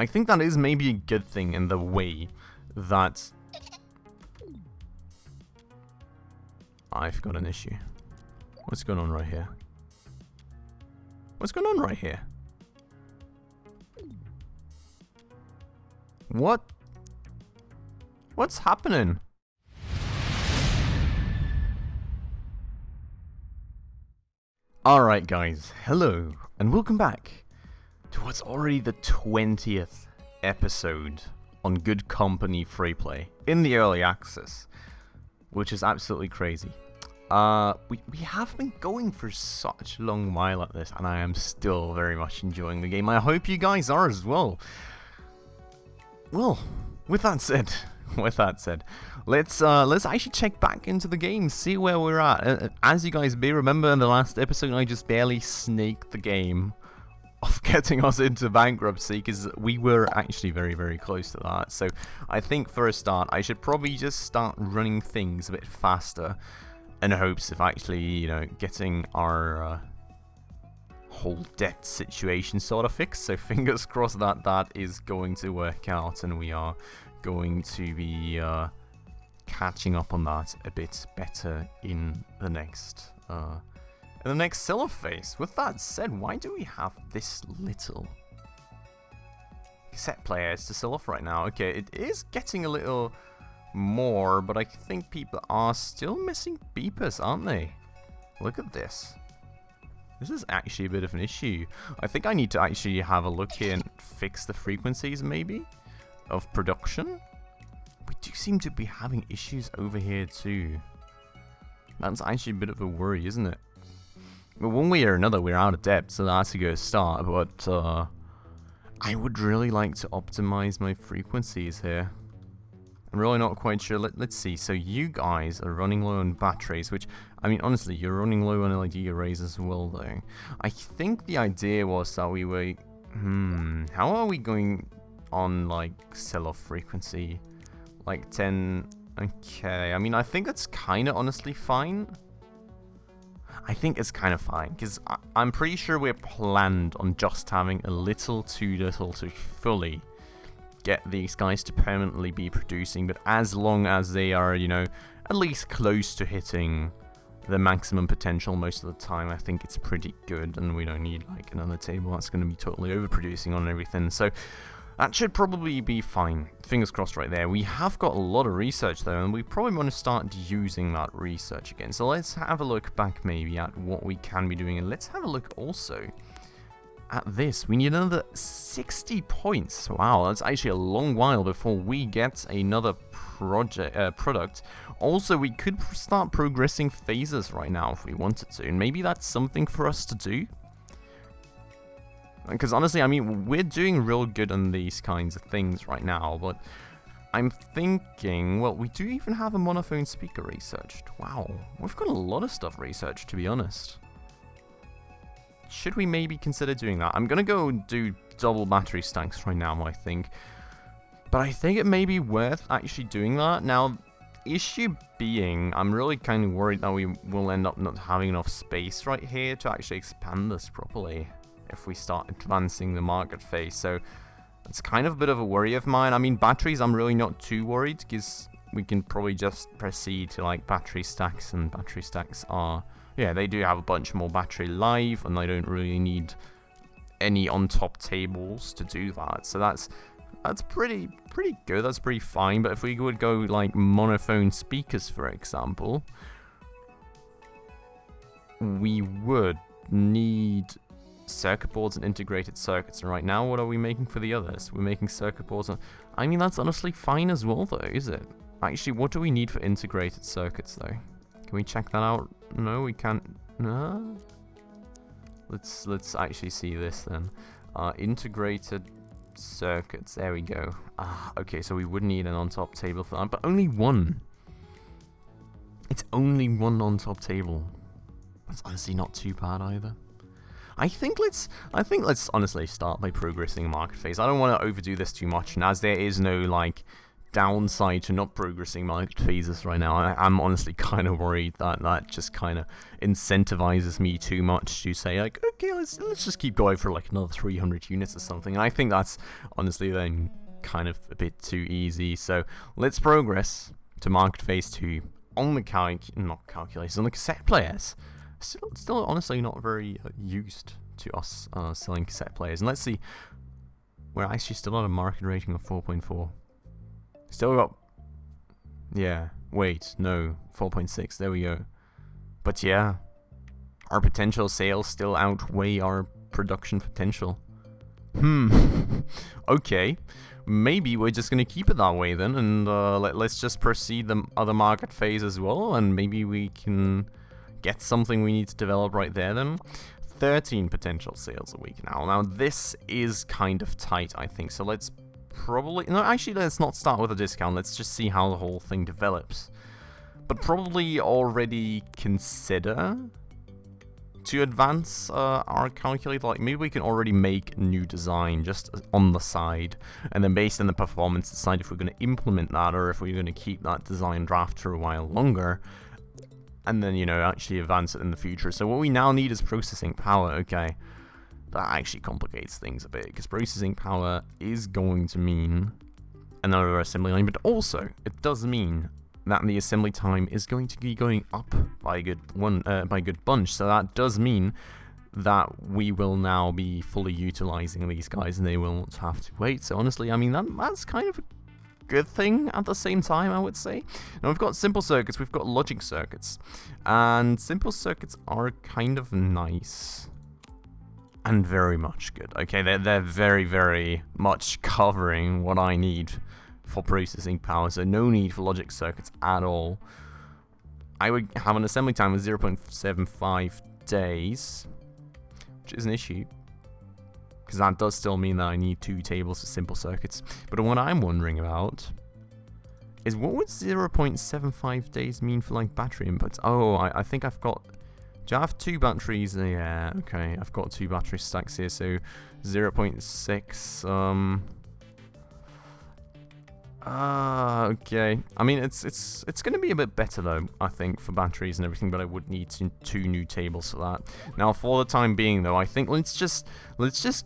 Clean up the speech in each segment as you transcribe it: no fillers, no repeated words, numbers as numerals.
I think that is maybe a good thing in the way that... I've got an issue. What's going on right here? What's going on right here? What? What's happening? Alright guys, hello, and welcome back to what's already the 20th episode on Good Company Freeplay in the early access, which is absolutely crazy. We have been going for such a long while at this, and I am still very much enjoying the game. I hope you guys are as well. Well, with that said, let's actually check back into the game, see where we're at. As you guys may remember, in the last episode, I just barely snaked the game of getting us into bankruptcy, because we were actually very, very close to that. So I think for a start, I should probably just start running things a bit faster, in hopes of actually, you know, getting our whole debt situation sort of fixed. So fingers crossed that that is going to work out, and we are going to be catching up on that a bit better in the next seller phase. With that said, why do we have this little set players to sell off right now? Okay, it is getting a little more, but I think people are still missing beepers, aren't they? Look at this. This is actually a bit of an issue. I think I need to actually have a look here and fix the frequencies, maybe, of production. We do seem to be having issues over here too. That's actually a bit of a worry, isn't it? But one way or another, we're out of debt, so that's a good start. But I would really like to optimize my frequencies here. I'm really not quite sure. Let's see. So you guys are running low on batteries, which, I mean, honestly, you're running low on LED arrays as well, though. I think the idea was that we were... how are we going on, like, sell-off frequency? Like 10... Okay, I mean, I think that's kind of honestly fine. I think it's kind of fine, because I'm pretty sure we're planned on just having a little too little to fully get these guys to permanently be producing, but as long as they are, you know, at least close to hitting the maximum potential most of the time, I think it's pretty good, and we don't need like another table that's going to be totally overproducing on everything. So that should probably be fine. Fingers crossed right there. We have got a lot of research though, and we probably want to start using that research again. So let's have a look back maybe at what we can be doing, and let's have a look also at this. We need another 60 points. Wow, that's actually a long while before we get another product. Also, we could start progressing phases right now if we wanted to, and maybe that's something for us to do. Because honestly, I mean, we're doing real good on these kinds of things right now, but I'm thinking, well, we do even have a monophone speaker researched. Wow, we've got a lot of stuff researched, to be honest. Should we maybe consider doing that? I'm gonna go do double battery stacks right now, I think. But I think it may be worth actually doing that. Now, issue being, I'm really kind of worried that we will end up not having enough space right here to actually expand this properly if we start advancing the market phase. So it's kind of a bit of a worry of mine. I mean, batteries, I'm really not too worried, because we can probably just proceed to like battery stacks, and battery stacks are... yeah, they do have a bunch more battery life, and they don't really need any on-top tables to do that. So that's pretty good. That's pretty fine. But if we would go like monophone speakers, for example, we would need circuit boards and integrated circuits. And right now, what are we making for the others? We're making circuit boards. I mean, that's honestly fine as well, though, is it? Actually, what do we need for integrated circuits, though? Can we check that out? No, we can't. No. Let's actually see this then. Integrated circuits. There we go. Okay, so we would need an on-top table for that, but only one. It's only one on-top table. That's honestly not too bad either. I think let's honestly start by progressing market phase. I don't want to overdo this too much, and as there is no like downside to not progressing market phases right now. I'm honestly kind of worried that that just kind of incentivizes me too much to say like, okay, let's just keep going for like another 300 units or something. And I think that's honestly then kind of a bit too easy. So let's progress to market phase 2 on the calculators, on the cassette players. Still honestly not very used to us selling cassette players. And let's see, we're actually still at a market rating of 4.4. Still got, yeah, wait, no, 4.6, there we go. But yeah, our potential sales still outweigh our production potential. Okay, maybe we're just gonna keep it that way then, and let's just proceed the other market phase as well, and maybe we can get something we need to develop right there then. 13 potential sales a week now. Now this is kind of tight, I think, so let's probably, no, actually let's not start with a discount, let's just see how the whole thing develops. But probably already consider to advance our calculator, like maybe we can already make a new design just on the side, and then based on the performance decide if we're going to implement that or if we're going to keep that design draft for a while longer, and then, you know, actually advance it in the future. So what we now need is processing power. Okay, that actually complicates things a bit, because processing power is going to mean another assembly line, but also it does mean that the assembly time is going to be going up by a good bunch. So that does mean that we will now be fully utilizing these guys, and they will not have to wait. So honestly, I mean, that's kind of a good thing at the same time, I would say. Now we've got simple circuits, we've got logic circuits, and simple circuits are kind of nice and very much good. Okay, they're very, very much covering what I need for processing power, so no need for logic circuits at all. I would have an assembly time of 0.75 days, which is an issue, because that does still mean that I need 2 tables of simple circuits. But what I'm wondering about is, what would 0.75 days mean for like battery inputs? Oh, I think I've got, do I have 2 batteries? Yeah, okay, I've got 2 battery stacks here, so 0.6, okay. I mean, it's going to be a bit better though, I think, for batteries and everything, but I would need 2 new tables for that. Now, for the time being though, I think let's just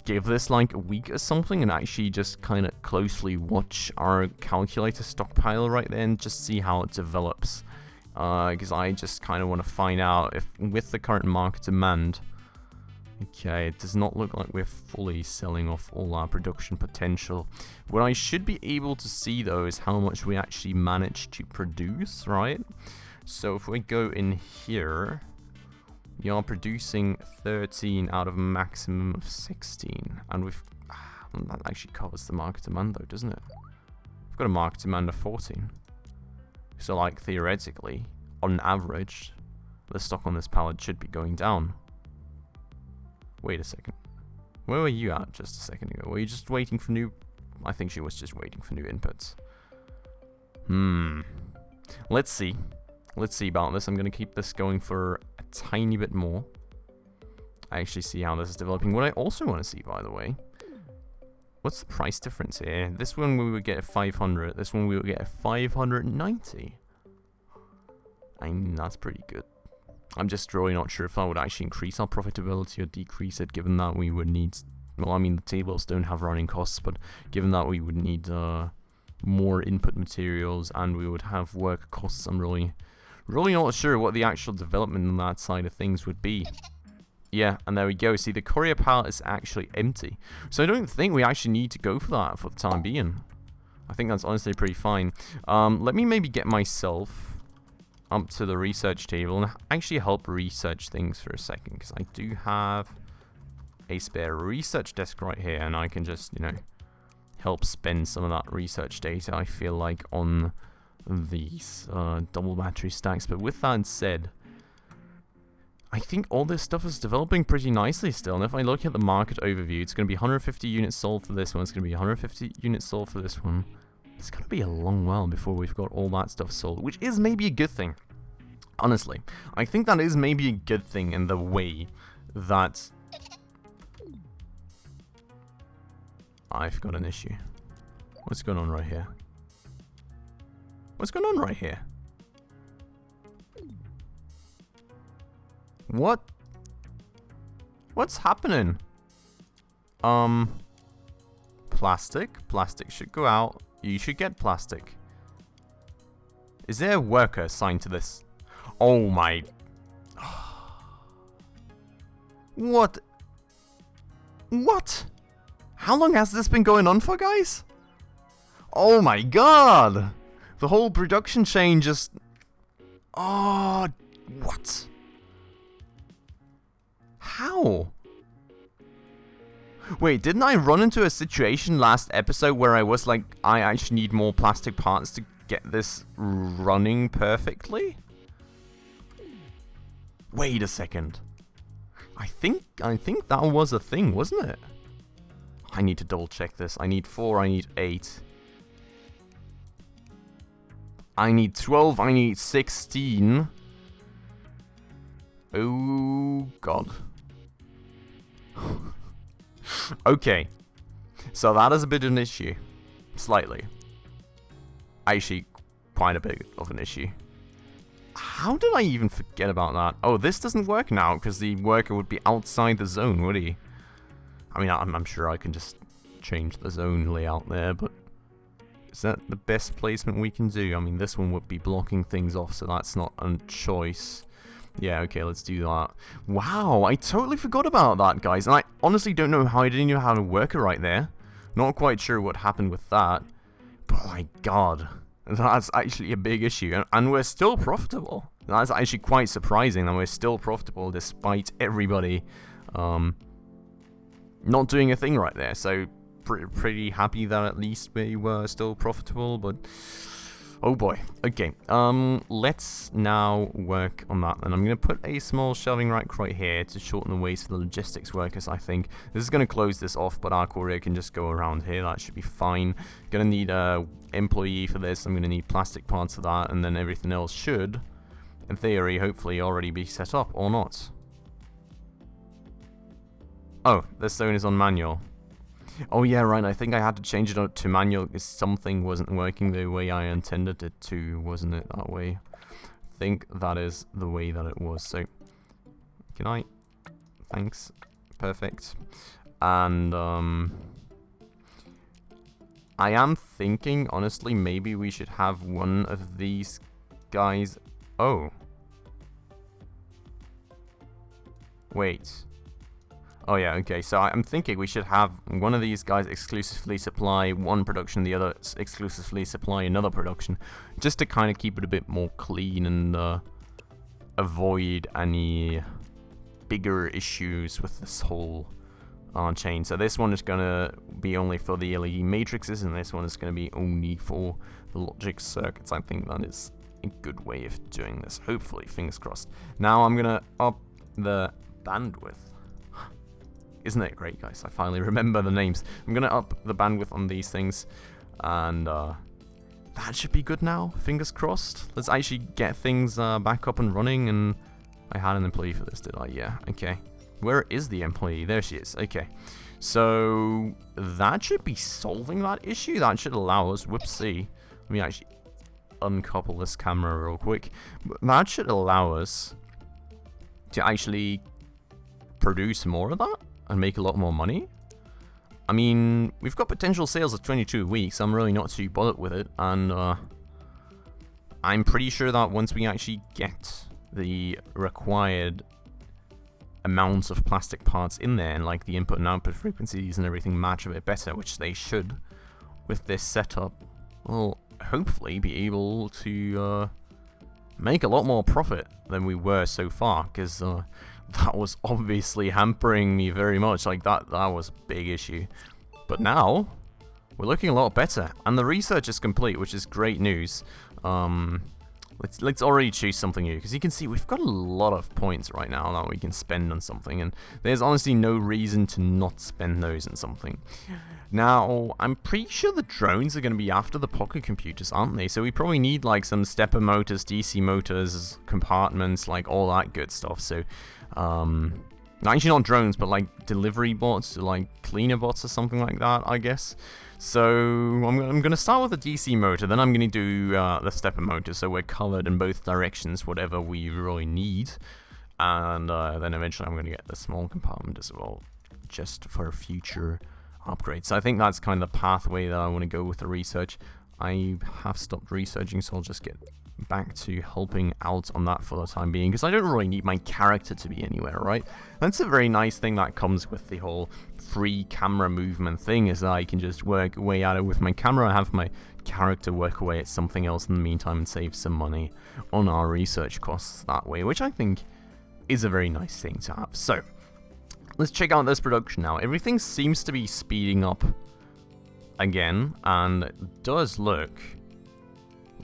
give this like a week or something, and actually just kind of closely watch our calculator stockpile right there and just see how it develops. Because I just kind of want to find out if, with the current market demand, okay, it does not look like we're fully selling off all our production potential. What I should be able to see though is how much we actually managed to produce, right? So if we go in here, we are producing 13 out of a maximum of 16, and that actually covers the market demand though, doesn't it? We've got a market demand of 14. So like theoretically, on average, the stock on this pallet should be going down. Wait a second. Where were you at just a second ago? Were you just waiting for new... I think she was just waiting for new inputs. Let's see. Let's see about this. I'm going to keep this going for a tiny bit more. I actually see how this is developing. What I also want to see, by the way, what's the price difference here? This one we would get a 500. This one we would get a 590. I mean, that's pretty good. I'm just really not sure if that would actually increase our profitability or decrease it, given that we would need... Well, I mean, the tables don't have running costs, but given that we would need more input materials and we would have work costs, I'm really not sure what the actual development on that side of things would be. Yeah, and there we go. See, the courier pallet is actually empty. So I don't think we actually need to go for that for the time being. I think that's honestly pretty fine. Let me maybe get myself up to the research table and actually help research things for a second, because I do have a spare research desk right here, and I can just, you know, help spend some of that research data, I feel like, on these double battery stacks. But with that said, I think all this stuff is developing pretty nicely still, and if I look at the market overview, it's going to be 150 units sold for this one, it's going to be 150 units sold for this one. It's going to be a long while before we've got all that stuff sold, which is maybe a good thing. Honestly, I think that is maybe a good thing in the way that... I've got an issue. What's going on right here? What's going on right here? What? What's happening? Plastic. Plastic should go out. You should get plastic. Is there a worker assigned to this? Oh my... What? What? How long has this been going on for, guys? Oh my god! The whole production chain just... Oh, what? How? Wait, didn't I run into a situation last episode where I was like, I actually need more plastic parts to get this running perfectly? Wait a second. I think that was a thing, wasn't it? I need to double check this. I need 4, I need 8. I need 12, I need 16. Oh god. Okay. So that is a bit of an issue. Slightly. Actually, quite a bit of an issue. How did I even forget about that? Oh, this doesn't work now, because the worker would be outside the zone, would he? I mean, I'm sure I can just change the zone layout there, but... Is that the best placement we can do? I mean, this one would be blocking things off, so that's not a choice. Yeah, okay, let's do that. Wow, I totally forgot about that, guys. And I honestly don't know how I didn't know how to work it right there. Not quite sure what happened with that. But my god, that's actually a big issue. And we're still profitable. That's actually quite surprising that we're still profitable despite everybody not doing a thing right there. So pretty happy that at least we were still profitable, but oh boy. Okay, let's now work on that. And I'm going to put a small shelving rack right here to shorten the ways for the logistics workers, I think. This is going to close this off, but our courier can just go around here. That should be fine. Going to need a employee for this. I'm going to need plastic parts for that, and then everything else should, in theory, hopefully already be set up, or not. Oh, this zone is on manual. Oh yeah, right, I think I had to change it up to manual because something wasn't working the way I intended it to, wasn't it, that way? I think that is the way that it was, so... Good night. Thanks. Perfect. And, I am thinking, honestly, maybe we should have one of these guys... Oh. Wait. Oh yeah, okay, so I'm thinking we should have one of these guys exclusively supply one production, the other exclusively supply another production, just to kind of keep it a bit more clean and avoid any bigger issues with this whole chain. So this one is going to be only for the LED matrices, and this one is going to be only for the logic circuits. I think that is a good way of doing this, hopefully, fingers crossed. Now I'm going to up the bandwidth. Isn't it great, guys? I finally remember the names. I'm going to up the bandwidth on these things, and that should be good now, fingers crossed. Let's actually get things back up and running, and I had an employee for this, did I? Yeah, okay. Where is the employee? There she is, okay. So, that should be solving that issue. That should allow us, whoopsie. Let me actually uncouple this camera real quick. That should allow us to actually produce more of that and make a lot more money. I mean, we've got potential sales of 22 weeks. I'm really not too bothered with it, and I'm pretty sure that once we actually get the required amounts of plastic parts in there, and like the input and output frequencies and everything match a bit better, which they should with this setup, we'll hopefully be able to make a lot more profit than we were so far, because that was obviously hampering me very much. Like that was a big issue. But now we're looking a lot better, and the research is complete, which is great news. Let's already choose something new, because you can see we've got a lot of points right now that we can spend on something, and there's honestly no reason to not spend those on something. Now, I'm pretty sure the drones are going to be after the pocket computers, aren't they? So we probably need like some stepper motors, DC motors, compartments, like all that good stuff. So, Actually, not drones, but like delivery bots, or like cleaner bots or something like that, I guess. So I'm going to start with the DC motor, then I'm going to do the stepper motor, so we're covered in both directions, whatever we really need. And then eventually I'm going to get the small compartment as well, just for future upgrades. So I think that's kind of the pathway that I want to go with the research. I have stopped researching, so I'll just get back to helping out on that for the time being, because I don't really need my character to be anywhere, right? That's a very nice thing that comes with the whole free camera movement thing, is that I can just work away at it with my camera, have my character work away at something else in the meantime and save some money on our research costs that way, which I think is a very nice thing to have. So let's check out this production now. Everything seems to be speeding up again, and it does look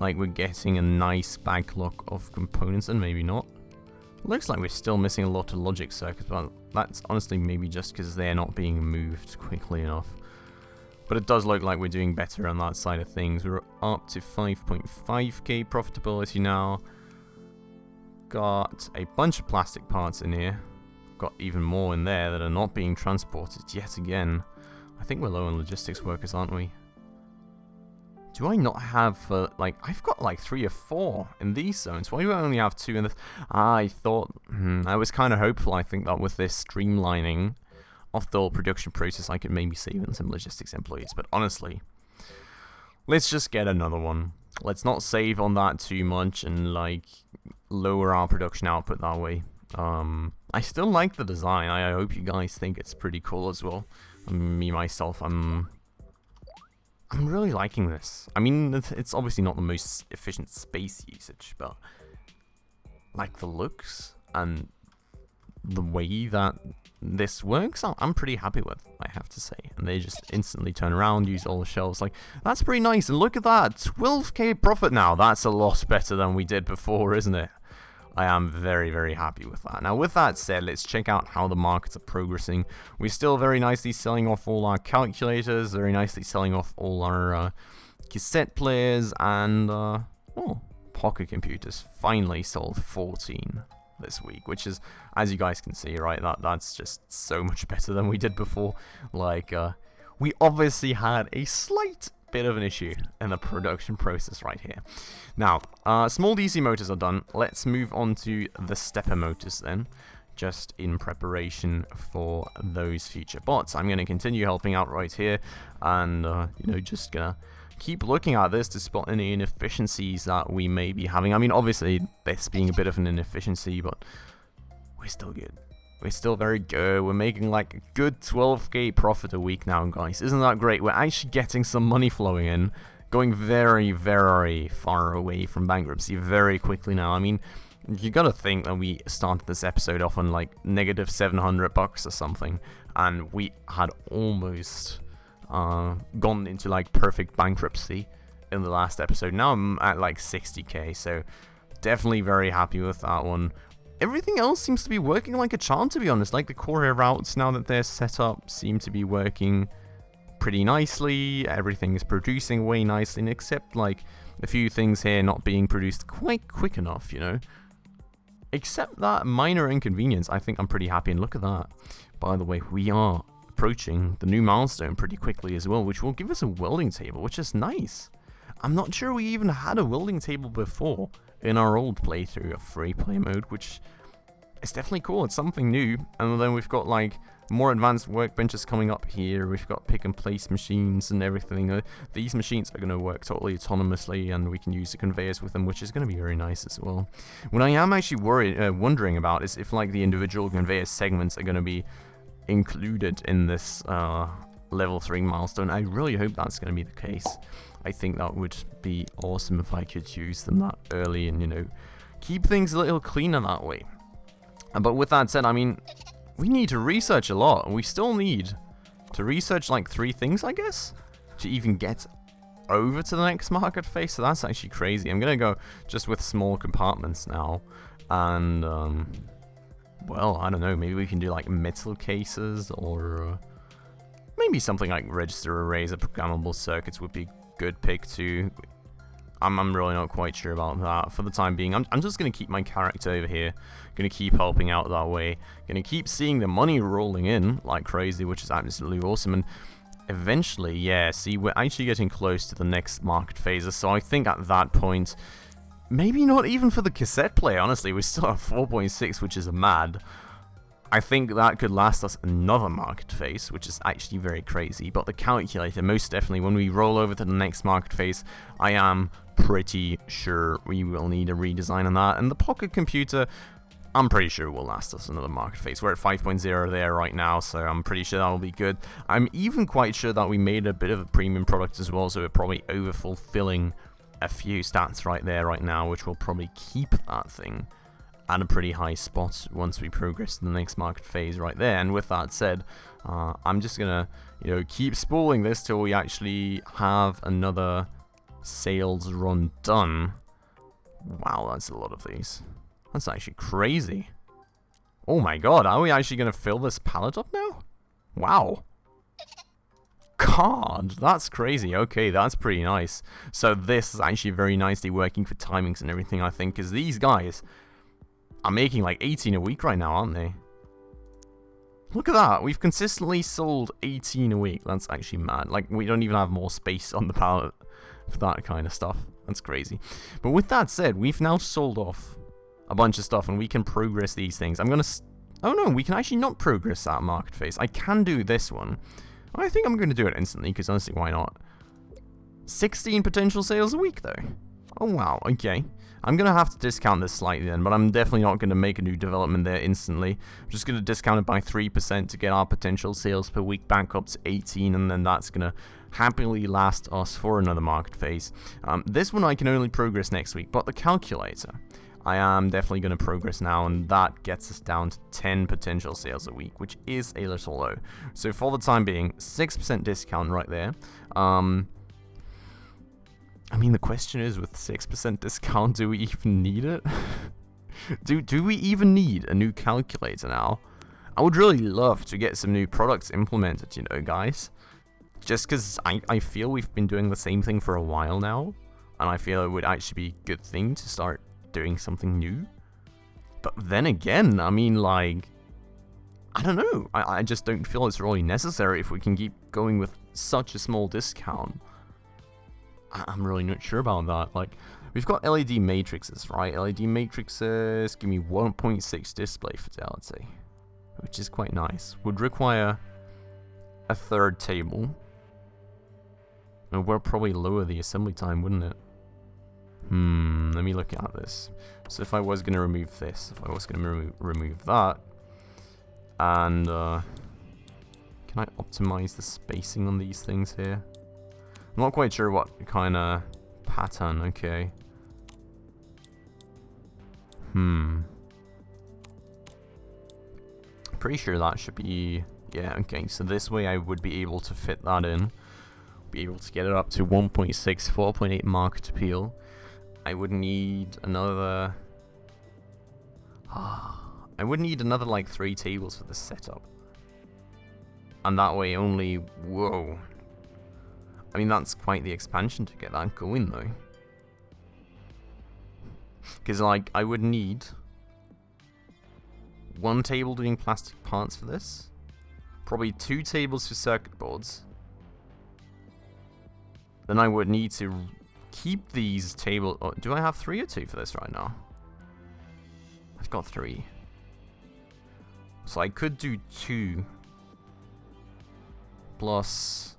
like we're getting a nice backlog of components, and maybe not. Looks like we're still missing a lot of logic circuits, but that's honestly maybe just because they're not being moved quickly enough. But it does look like we're doing better on that side of things. We're up to 5.5k profitability now. Got a bunch of plastic parts in here. Got even more in there that are not being transported yet again. I think we're low on logistics workers, aren't we? Do I not have, like, I've got like 3 or 4 in these zones. Why do I only have 2 in this? I thought, I was kind of hopeful, I think, that with this streamlining of the whole production process, I could maybe save in some logistics employees. But honestly, let's just get another one. Let's not save on that too much and, like, lower our production output that way. I still like the design. I hope you guys think it's pretty cool as well. Me, myself, I'm really liking this. I mean, it's obviously not the most efficient space usage, but like the looks and the way that this works, I'm pretty happy with, I have to say. And they just instantly turn around, use all the shelves. Like, that's pretty nice. And look at that, 12k profit now. That's a lot better than we did before, isn't it? I am very, very happy with that. Now, with that said, let's check out how the markets are progressing. We're still very nicely selling off all our calculators, very nicely selling off all our cassette players, and pocket computers. Finally sold 14 this week, which is, as you guys can see, right, that's just so much better than we did before. Like, we obviously had a slight bit of an issue in the production process right here. Now, small DC motors are done. Let's move on to the stepper motors then, just in preparation for those future bots. I'm going to continue helping out right here, and you know, just gonna keep looking at this to spot any inefficiencies that we may be having. I mean, obviously this being a bit of an inefficiency, but we're still good. We're still very good. We're making like a good 12k profit a week now, guys. Isn't that great? We're actually getting some money flowing in, going very, very far away from bankruptcy very quickly now. I mean, you gotta think that we started this episode off on like negative $700 or something, and we had almost gone into like perfect bankruptcy in the last episode. Now I'm at like 60k, so definitely very happy with that one. Everything else seems to be working like a charm, to be honest. Like the courier routes, now that they're set up, seem to be working pretty nicely. Everything is producing way nicely, except like a few things here not being produced quite quick enough, you know. Except that minor inconvenience, I think I'm pretty happy. And look at that. By the way, we are approaching the new milestone pretty quickly as well, which will give us a welding table, which is nice. I'm not sure we even had a welding table before in our old playthrough of Freeplay mode, which is definitely cool. It's something new. And then we've got like more advanced workbenches coming up here. We've got pick and place machines and everything. These machines are going to work totally autonomously, and we can use the conveyors with them, which is going to be very nice as well. What I am actually wondering about is if like the individual conveyor segments are going to be included in this level 3 milestone. I really hope that's going to be the case. I think that would be awesome if I could use them that early and, you know, keep things a little cleaner that way. But with that said, I mean, we need to research a lot. We still need to research like 3 things, I guess, to even get over to the next market phase. So that's actually crazy. I'm going to go just with small compartments now. And, well, I don't know. Maybe we can do like metal cases, or maybe something like register arrays or programmable circuits would be good pick too. I'm really not quite sure about that for the time being. I'm just going to keep my character over here. Going to keep helping out that way. Going to keep seeing the money rolling in like crazy, which is absolutely awesome. And eventually, yeah, see, we're actually getting close to the next market phases. So I think at that point, maybe not even for the cassette player, honestly. We're still at 4.6, which is mad. I think that could last us another market phase, which is actually very crazy. But the calculator, most definitely, when we roll over to the next market phase, I am pretty sure we will need a redesign on that. And the pocket computer, I'm pretty sure will last us another market phase. We're at 5.0 there right now, so I'm pretty sure that will be good. I'm even quite sure that we made a bit of a premium product as well, so we're probably over-fulfilling a few stats right there right now, which will probably keep that thing at a pretty high spot once we progress to the next market phase right there. And with that said, I'm just gonna, keep spooling this till we actually have another sales run done. Wow, that's a lot of these. That's actually crazy. Oh my god, are we actually gonna fill this pallet up now? Wow. God, that's crazy. Okay, that's pretty nice. So this is actually very nicely working for timings and everything, I think, because these guys are making like 18 a week right now, aren't they? Look at that. We've consistently sold 18 a week. That's actually mad. Like, we don't even have more space on the pallet for that kind of stuff. That's crazy. But with that said, we've now sold off a bunch of stuff and we can progress these things. I'm going to... Oh no, we can actually not progress that market phase. I can do this one. I think I'm going to do it instantly because honestly, why not? 16 potential sales a week though. Oh wow, okay. I'm going to have to discount this slightly then, but I'm definitely not going to make a new development there instantly. I'm just going to discount it by 3% to get our potential sales per week back up to 18, and then that's going to happily last us for another market phase. This one I can only progress next week, but the calculator, I am definitely going to progress now, and that gets us down to 10 potential sales a week, which is a little low. So for the time being, 6% discount right there. I mean, the question is, with 6% discount, do we even need it? do we even need a new calculator now? I would really love to get some new products implemented, guys. Just because I feel we've been doing the same thing for a while now, and I feel it would actually be a good thing to start doing something new. But then again, I mean, like, I don't know. I just don't feel it's really necessary if we can keep going with such a small discount. I'm really not sure about that. Like, we've got LED matrices, right? LED matrices give me 1.6 display fidelity, which is quite nice. Would require a third table. And we'll probably lower the assembly time, wouldn't it? Let me look at this. So if I was going to remove this, if I was going to remove that, and can I optimize the spacing on these things here? I'm not quite sure what kind of pattern. Okay. Pretty sure that should be... Yeah, okay. So this way I would be able to fit that in. Be able to get it up to 1.6, 4.8 market appeal. I would need another... I would need another like 3 tables for this setup. And that way only... Whoa. I mean, that's quite the expansion to get that going, though. Because, like, I would need 1 table doing plastic parts for this. Probably 2 tables for circuit boards. Then I would need to keep these tables... Oh, do I have 3 or 2 for this right now? I've got 3. So I could do 2. Plus...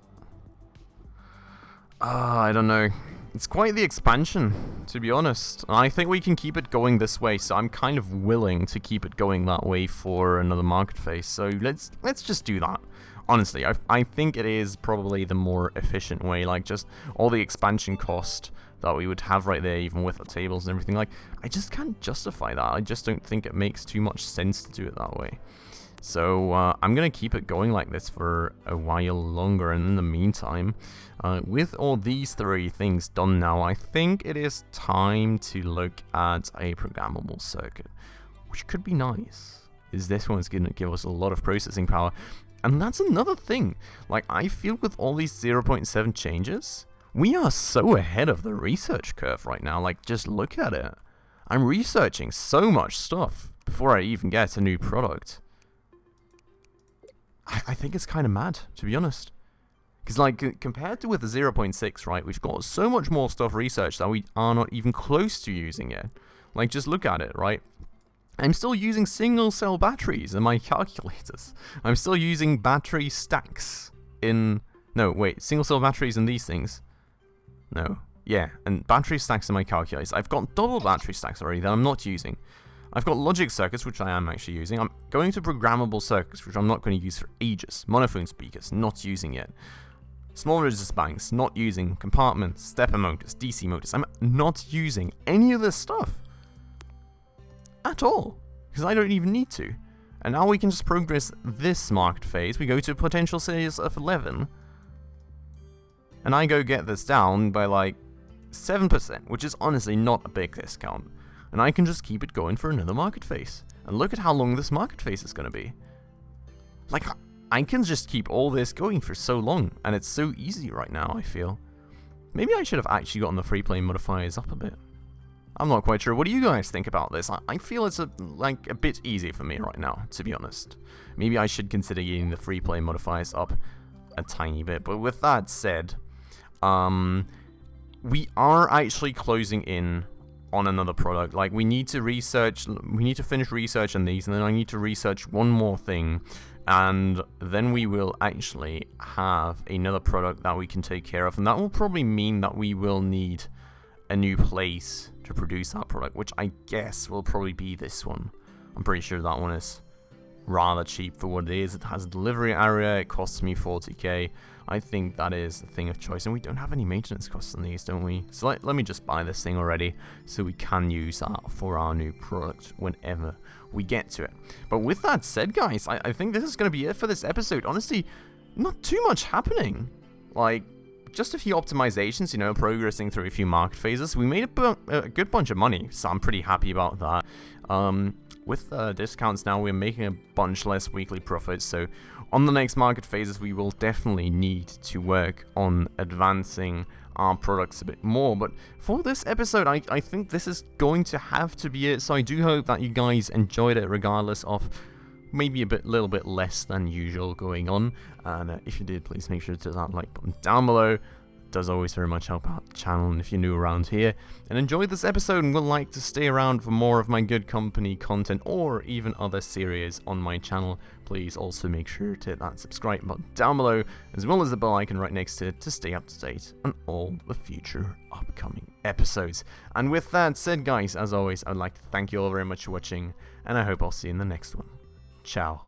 I don't know. It's quite the expansion, to be honest. I think we can keep it going this way, so I'm kind of willing to keep it going that way for another market phase. So let's just do that. Honestly, I think it is probably the more efficient way. Like, just all the expansion cost that we would have right there, even with the tables and everything. Like, I just can't justify that. I just don't think it makes too much sense to do it that way. So I'm going to keep it going like this for a while longer, and in the meantime, with all these 3 things done now, I think it is time to look at a programmable circuit, which could be nice, is this one's going to give us a lot of processing power. And that's another thing, like, I feel with all these 0.7 changes, We are so ahead of the research curve right now. Like, just look at it. I'm researching so much stuff before I even get a new product. I think it's kind of mad, to be honest. Because, like, compared to with the 0.6, right, we've got so much more stuff researched that we are not even close to using yet. Like, just look at it, right? I'm still using single-cell batteries in my calculators. I'm still using battery stacks in... No, wait, single-cell batteries in these things. No. Yeah, and battery stacks in my calculators. I've got double battery stacks already that I'm not using. I've got logic circuits, which I am actually using. I'm going to programmable circuits, which I'm not going to use for ages. Monophone speakers, not using yet. Small resistor banks, not using. Compartments, stepper motors, DC motors. I'm not using any of this stuff. At all. Because I don't even need to. And now we can just progress this market phase. We go to potential sales of 11. And I go get this down by like 7%, which is honestly not a big discount. And I can just keep it going for another market phase. And look at how long this market phase is going to be. Like, I can just keep all this going for so long. And it's so easy right now, I feel. Maybe I should have actually gotten the Freeplay modifiers up a bit. I'm not quite sure. What do you guys think about this? I feel it's a bit easy for me right now, to be honest. Maybe I should consider getting the Freeplay modifiers up a tiny bit. But with that said, we are actually closing in on another product. Like, we need to finish research on these, and then I need to research one more thing, and then we will actually have another product that we can take care of, and that will probably mean that we will need a new place to produce that product, which I guess will probably be this one. I'm pretty sure that one is rather cheap for what it is. It has a delivery area, it costs me 40k. I think that is the thing of choice, and we don't have any maintenance costs on these, don't we? So let me just buy this thing already, so we can use that for our new product whenever we get to it. But with that said, guys, I think this is going to be it for this episode. Honestly, not too much happening. Like, just a few optimizations, you know, progressing through a few market phases. We made a good bunch of money, so I'm pretty happy about that. With discounts now, we're making a bunch less weekly profits, so on the next market phases, we will definitely need to work on advancing our products a bit more. But for this episode, I think this is going to have to be it, so I do hope that you guys enjoyed it regardless of maybe little bit less than usual going on. And if you did, please make sure to hit that like button down below. It does always very much help out the channel, and if you're new around here and enjoyed this episode and would like to stay around for more of my good company content or even other series on my channel, please also make sure to hit that subscribe button down below, as well as the bell icon right next to it, to stay up to date on all the future upcoming episodes. And with that said, guys, as always, I'd like to thank you all very much for watching, and I hope I'll see you in the next one. Ciao.